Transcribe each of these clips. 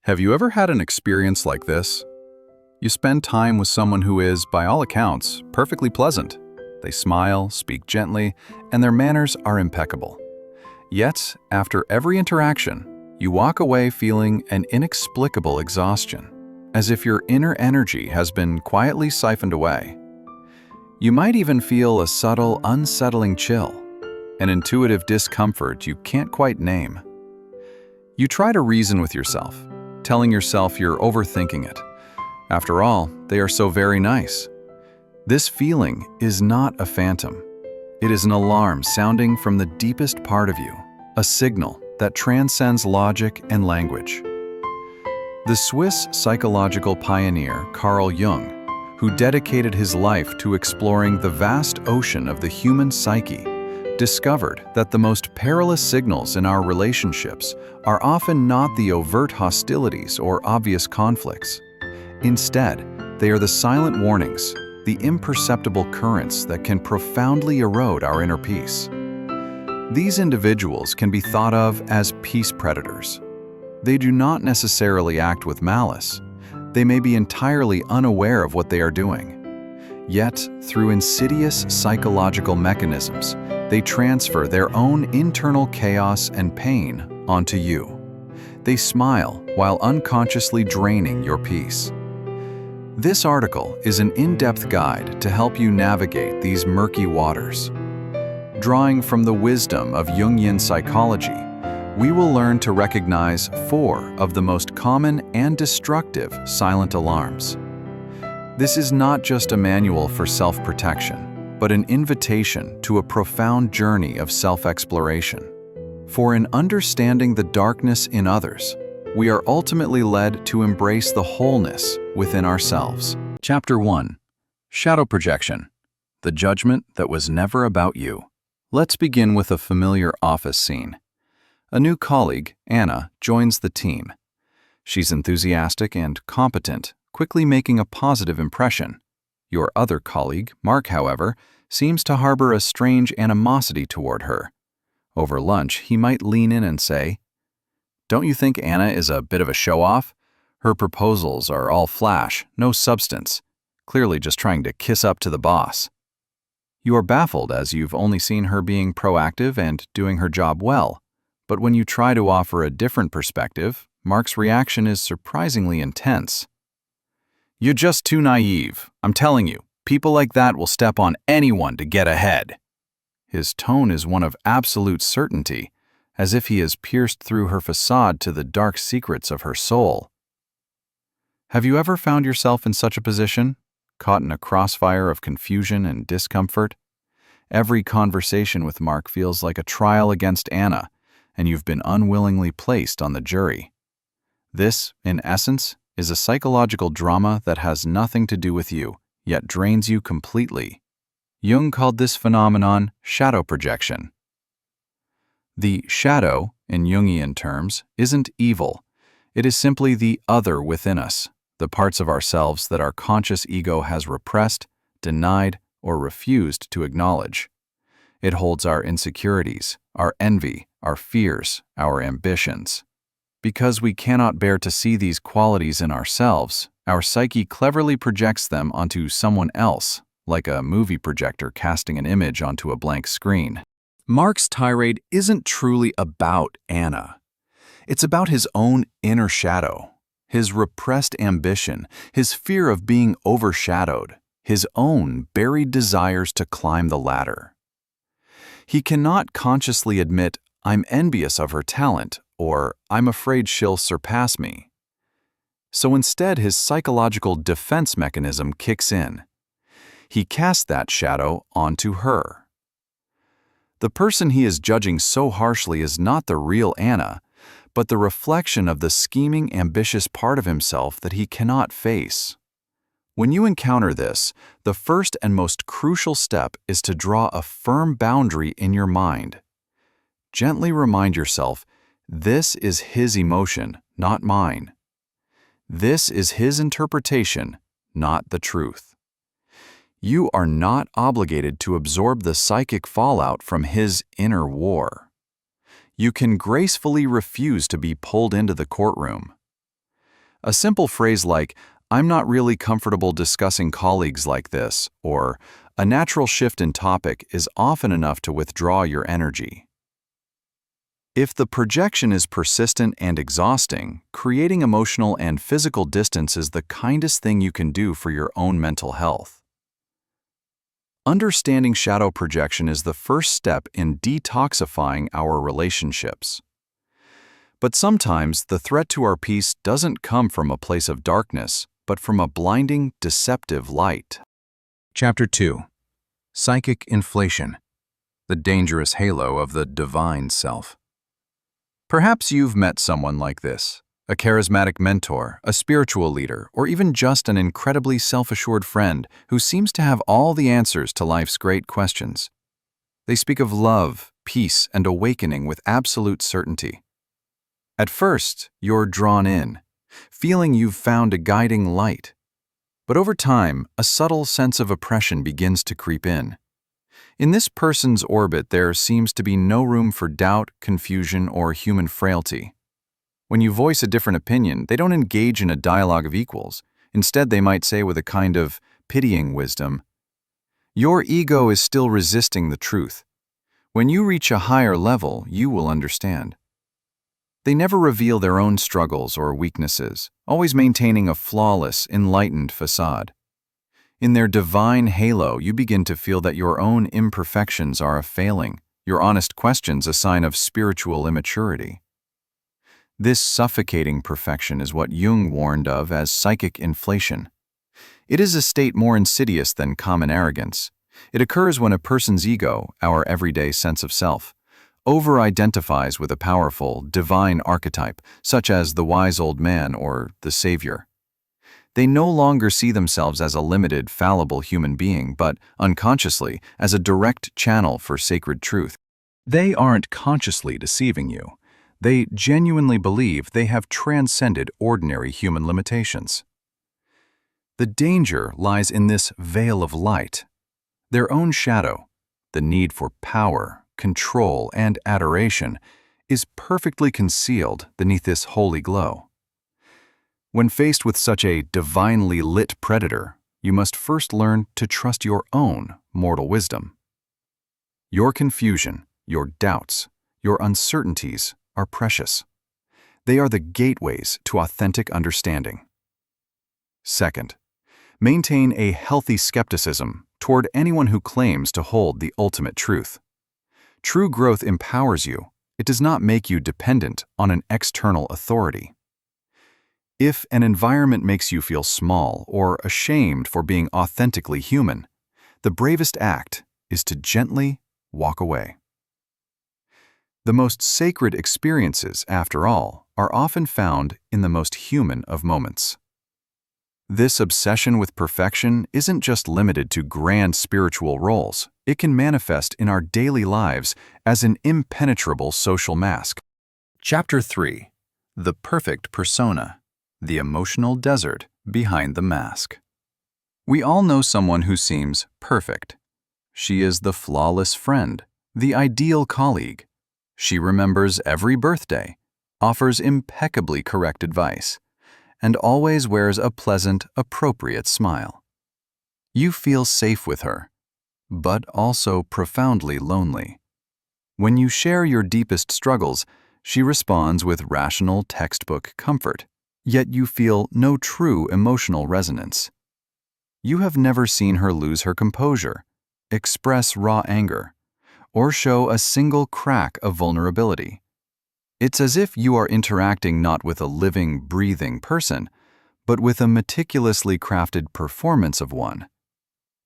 Have you ever had an experience like this? You spend time with someone who is, by all accounts, perfectly pleasant. They smile, speak gently, and their manners are impeccable. Yet, after every interaction, you walk away feeling an inexplicable exhaustion, as if your inner energy has been quietly siphoned away. You might even feel a subtle, unsettling chill, an intuitive discomfort you can't quite name. You try to reason with yourself, telling yourself you're overthinking it. After all, they are so very nice. This feeling is not a phantom. It is an alarm sounding from the deepest part of you, a signal that transcends logic and language. The Swiss psychological pioneer Carl Jung, who dedicated his life to exploring the vast ocean of the human psyche, discovered that the most perilous signals in our relationships are often not the overt hostilities or obvious conflicts. Instead, they are the silent warnings, the imperceptible currents that can profoundly erode our inner peace. These individuals can be thought of as peace predators. They do not necessarily act with malice. They may be entirely unaware of what they are doing. Yet, through insidious psychological mechanisms, they transfer their own internal chaos and pain onto you. They smile while unconsciously draining your peace. This article is an in-depth guide to help you navigate these murky waters. Drawing from the wisdom of Jungian psychology, we will learn to recognize 4 of the most common and destructive silent alarms. This is not just a manual for self-protection, but an invitation to a profound journey of self-exploration. For in understanding the darkness in others, we are ultimately led to embrace the wholeness within ourselves. Chapter 1. Shadow Projection. The Judgment That Was Never About You. Let's begin with a familiar office scene. A new colleague, Anna, joins the team. She's enthusiastic and competent, quickly making a positive impression. Your other colleague, Mark, however, seems to harbor a strange animosity toward her. Over lunch, he might lean in and say, "Don't you think Anna is a bit of a show-off? Her proposals are all flash, no substance, clearly just trying to kiss up to the boss." You are baffled as you've only seen her being proactive and doing her job well. But when you try to offer a different perspective, Mark's reaction is surprisingly intense. "You're just too naive. I'm telling you, people like that will step on anyone to get ahead." His tone is one of absolute certainty, as if he has pierced through her facade to the dark secrets of her soul. Have you ever found yourself in such a position, caught in a crossfire of confusion and discomfort? Every conversation with Mark feels like a trial against Anna, and you've been unwillingly placed on the jury. This, in essence, is a psychological drama that has nothing to do with you, yet drains you completely. Jung called this phenomenon shadow projection. The shadow, in Jungian terms, isn't evil. It is simply the other within us, the parts of ourselves that our conscious ego has repressed, denied, or refused to acknowledge. It holds our insecurities, our envy, our fears, our ambitions. Because we cannot bear to see these qualities in ourselves, our psyche cleverly projects them onto someone else, like a movie projector casting an image onto a blank screen. Mark's tirade isn't truly about Anna. It's about his own inner shadow, his repressed ambition, his fear of being overshadowed, his own buried desires to climb the ladder. He cannot consciously admit, "I'm envious of her talent," or "I'm afraid she'll surpass me." So instead, his psychological defense mechanism kicks in. He casts that shadow onto her. The person he is judging so harshly is not the real Anna, but the reflection of the scheming, ambitious part of himself that he cannot face. When you encounter this, the first and most crucial step is to draw a firm boundary in your mind. Gently remind yourself, this is his emotion, not mine. This is his interpretation, not the truth. You are not obligated to absorb the psychic fallout from his inner war. You can gracefully refuse to be pulled into the courtroom. A simple phrase like, "I'm not really comfortable discussing colleagues like this," or "a natural shift in topic," is often enough to withdraw your energy. If the projection is persistent and exhausting, creating emotional and physical distance is the kindest thing you can do for your own mental health. Understanding shadow projection is the first step in detoxifying our relationships. But sometimes the threat to our peace doesn't come from a place of darkness, but from a blinding, deceptive light. Chapter 2. Psychic Inflation, the dangerous halo of the divine self. Perhaps you've met someone like this, a charismatic mentor, a spiritual leader, or even just an incredibly self-assured friend who seems to have all the answers to life's great questions. They speak of love, peace, and awakening with absolute certainty. At first, you're drawn in, feeling you've found a guiding light. But over time, a subtle sense of oppression begins to creep in. In this person's orbit, there seems to be no room for doubt, confusion, or human frailty. When you voice a different opinion, they don't engage in a dialogue of equals. Instead, they might say with a kind of pitying wisdom, "Your ego is still resisting the truth. When you reach a higher level, you will understand." They never reveal their own struggles or weaknesses, always maintaining a flawless, enlightened facade. In their divine halo, you begin to feel that your own imperfections are a failing, your honest questions a sign of spiritual immaturity. This suffocating perfection is what Jung warned of as psychic inflation. It is a state more insidious than common arrogance. It occurs when a person's ego, our everyday sense of self, over-identifies with a powerful, divine archetype, such as the wise old man or the savior. They no longer see themselves as a limited, fallible human being, but unconsciously as a direct channel for sacred truth. They aren't consciously deceiving you. They genuinely believe they have transcended ordinary human limitations. The danger lies in this veil of light. Their own shadow, the need for power, control, and adoration, is perfectly concealed beneath this holy glow. When faced with such a divinely lit predator, you must first learn to trust your own mortal wisdom. Your confusion, your doubts, your uncertainties are precious. They are the gateways to authentic understanding. Second, maintain a healthy skepticism toward anyone who claims to hold the ultimate truth. True growth empowers you. It does not make you dependent on an external authority. If an environment makes you feel small or ashamed for being authentically human, the bravest act is to gently walk away. The most sacred experiences, after all, are often found in the most human of moments. This obsession with perfection isn't just limited to grand spiritual roles. It can manifest in our daily lives as an impenetrable social mask. Chapter 3. The Perfect Persona, the Emotional Desert Behind the Mask. We all know someone who seems perfect. She is the flawless friend, the ideal colleague. She remembers every birthday, offers impeccably correct advice, and always wears a pleasant, appropriate smile. You feel safe with her, but also profoundly lonely. When you share your deepest struggles, she responds with rational textbook comfort, yet you feel no true emotional resonance. You have never seen her lose her composure, express raw anger, or show a single crack of vulnerability. It's as if you are interacting not with a living, breathing person, but with a meticulously crafted performance of one.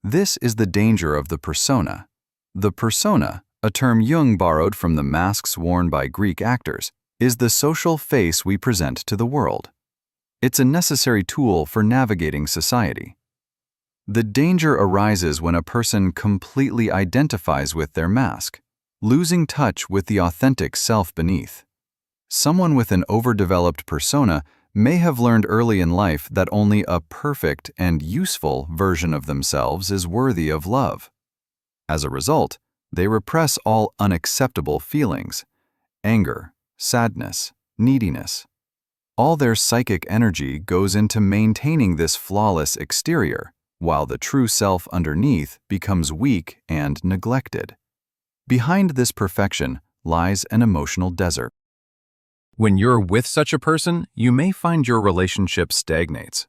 This is the danger of the persona. The persona, a term Jung borrowed from the masks worn by Greek actors, is the social face we present to the world. It's a necessary tool for navigating society. The danger arises when a person completely identifies with their mask, losing touch with the authentic self beneath. Someone with an overdeveloped persona may have learned early in life that only a perfect and useful version of themselves is worthy of love. As a result, they repress all unacceptable feelings: anger, sadness, neediness. All their psychic energy goes into maintaining this flawless exterior, while the true self underneath becomes weak and neglected. Behind this perfection lies an emotional desert. When you're with such a person, you may find your relationship stagnates.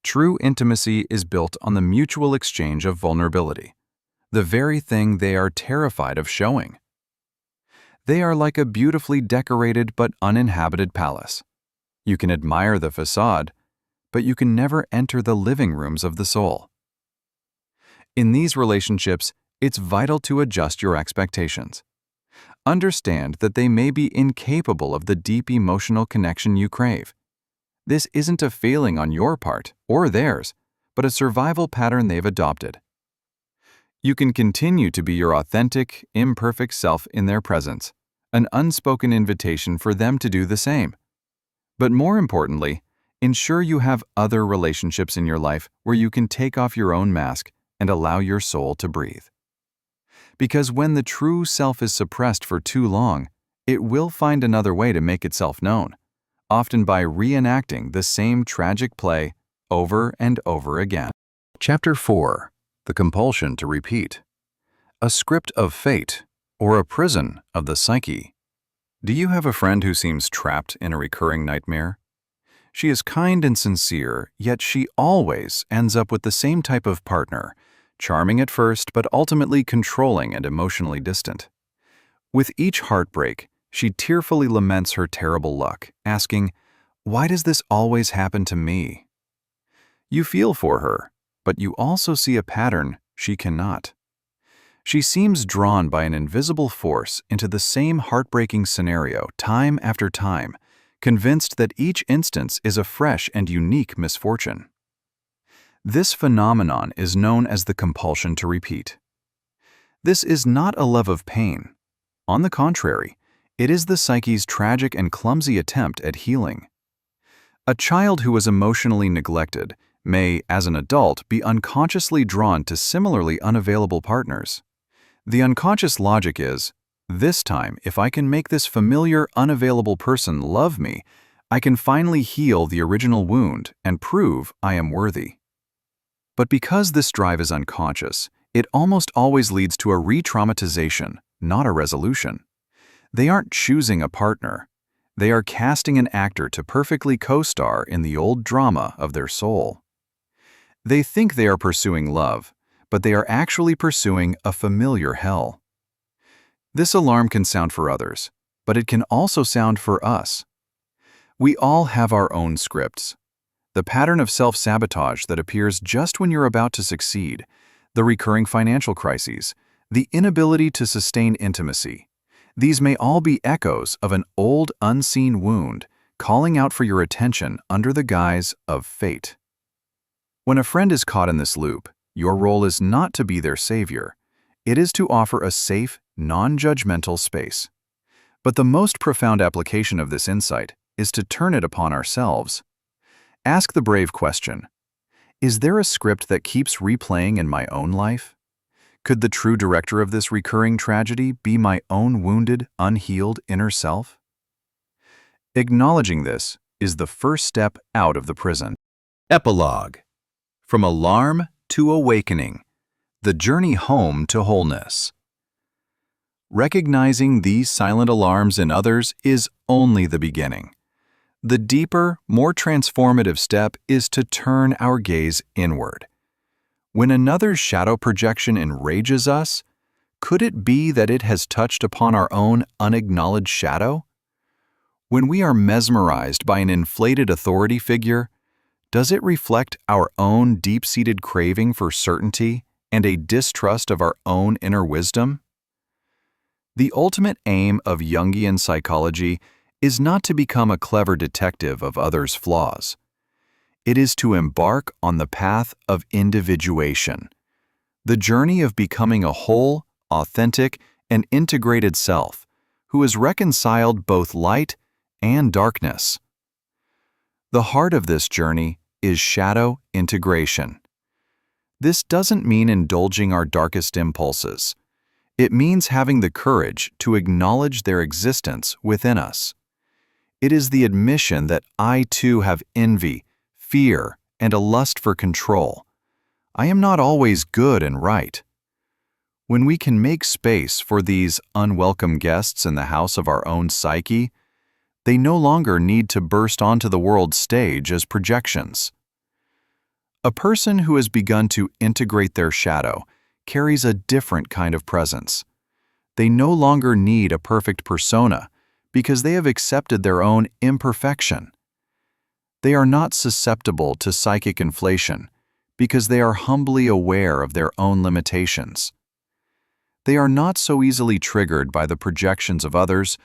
True intimacy is built on the mutual exchange of vulnerability, the very thing they are terrified of showing. They are like a beautifully decorated but uninhabited palace. You can admire the facade, but you can never enter the living rooms of the soul. In these relationships, it's vital to adjust your expectations. Understand that they may be incapable of the deep emotional connection you crave. This isn't a failing on your part or theirs, but a survival pattern they've adopted. You can continue to be your authentic, imperfect self in their presence, an unspoken invitation for them to do the same. But more importantly, ensure you have other relationships in your life where you can take off your own mask and allow your soul to breathe. Because when the true self is suppressed for too long, it will find another way to make itself known, often by reenacting the same tragic play over and over again. Chapter 4. The Compulsion to Repeat. A script of fate, or a prison of the psyche. Do you have a friend who seems trapped in a recurring nightmare? She is kind and sincere, yet she always ends up with the same type of partner, charming at first but ultimately controlling and emotionally distant. With each heartbreak, she tearfully laments her terrible luck, asking, "Why does this always happen to me?" You feel for her, but you also see a pattern she cannot. She seems drawn by an invisible force into the same heartbreaking scenario time after time, convinced that each instance is a fresh and unique misfortune. This phenomenon is known as the compulsion to repeat. This is not a love of pain. On the contrary, it is the psyche's tragic and clumsy attempt at healing. A child who was emotionally neglected may, as an adult, be unconsciously drawn to similarly unavailable partners. The unconscious logic is, this time, if I can make this familiar, unavailable person love me, I can finally heal the original wound and prove I am worthy. But because this drive is unconscious, it almost always leads to a re-traumatization, not a resolution. They aren't choosing a partner. They are casting an actor to perfectly co-star in the old drama of their soul. They think they are pursuing love, but they are actually pursuing a familiar hell. This alarm can sound for others, but it can also sound for us. We all have our own scripts. The pattern of self-sabotage that appears just when you're about to succeed, the recurring financial crises, the inability to sustain intimacy. These may all be echoes of an old, unseen wound calling out for your attention under the guise of fate. When a friend is caught in this loop, your role is not to be their savior. It is to offer a safe, non-judgmental space. But the most profound application of this insight is to turn it upon ourselves. Ask the brave question, is there a script that keeps replaying in my own life? Could the true director of this recurring tragedy be my own wounded, unhealed inner self? Acknowledging this is the first step out of the prison. Epilogue. From alarm to awakening. The journey home to wholeness. Recognizing these silent alarms in others is only the beginning. The deeper, more transformative step is to turn our gaze inward. When another's shadow projection enrages us, could it be that it has touched upon our own unacknowledged shadow? When we are mesmerized by an inflated authority figure, does it reflect our own deep-seated craving for certainty and a distrust of our own inner wisdom? The ultimate aim of Jungian psychology is not to become a clever detective of others' flaws. It is to embark on the path of individuation, the journey of becoming a whole, authentic, and integrated self who has reconciled both light and darkness. The heart of this journey is shadow integration. This doesn't mean indulging our darkest impulses. It means having the courage to acknowledge their existence within us. It is the admission that I too have envy, fear, and a lust for control. I am not always good and right. When we can make space for these unwelcome guests in the house of our own psyche, they no longer need to burst onto the world stage as projections. A person who has begun to integrate their shadow carries a different kind of presence. They no longer need a perfect persona because they have accepted their own imperfection. They are not susceptible to psychic inflation because they are humbly aware of their own limitations. They are not so easily triggered by the projections of others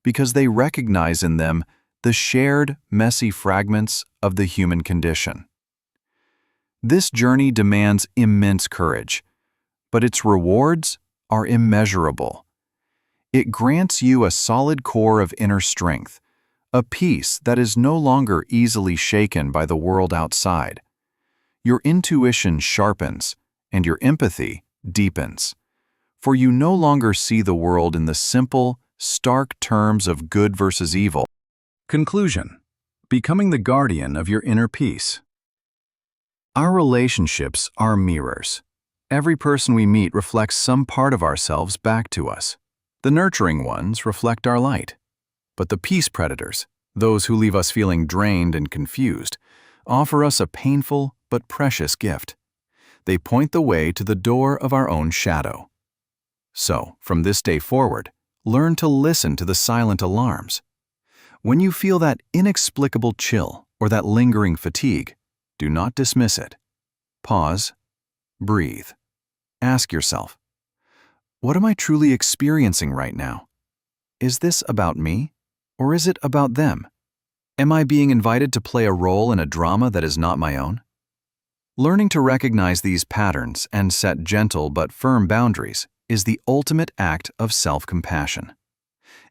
because they recognize in them the shared, messy fragments of the human condition. This journey demands immense courage, but its rewards are immeasurable. It grants you a solid core of inner strength, a peace that is no longer easily shaken by the world outside. Your intuition sharpens, and your empathy deepens, for you no longer see the world in the simple, stark terms of good versus evil. Conclusion: becoming the guardian of your inner peace. Our relationships are mirrors. Every person we meet reflects some part of ourselves back to us. The nurturing ones reflect our light. But the peace predators, those who leave us feeling drained and confused, offer us a painful but precious gift. They point the way to the door of our own shadow. So, from this day forward, learn to listen to the silent alarms. When you feel that inexplicable chill or that lingering fatigue, do not dismiss it. Pause, breathe. Ask yourself, what am I truly experiencing right now? Is this about me, or is it about them? Am I being invited to play a role in a drama that is not my own? Learning to recognize these patterns and set gentle but firm boundaries is the ultimate act of self-compassion.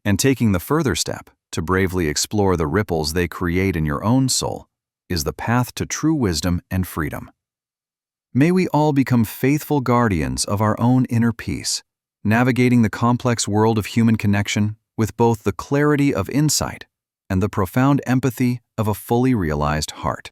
And taking the further step to bravely explore the ripples they create in your own soul is the path to true wisdom and freedom. May we all become faithful guardians of our own inner peace, navigating the complex world of human connection with both the clarity of insight and the profound empathy of a fully realized heart.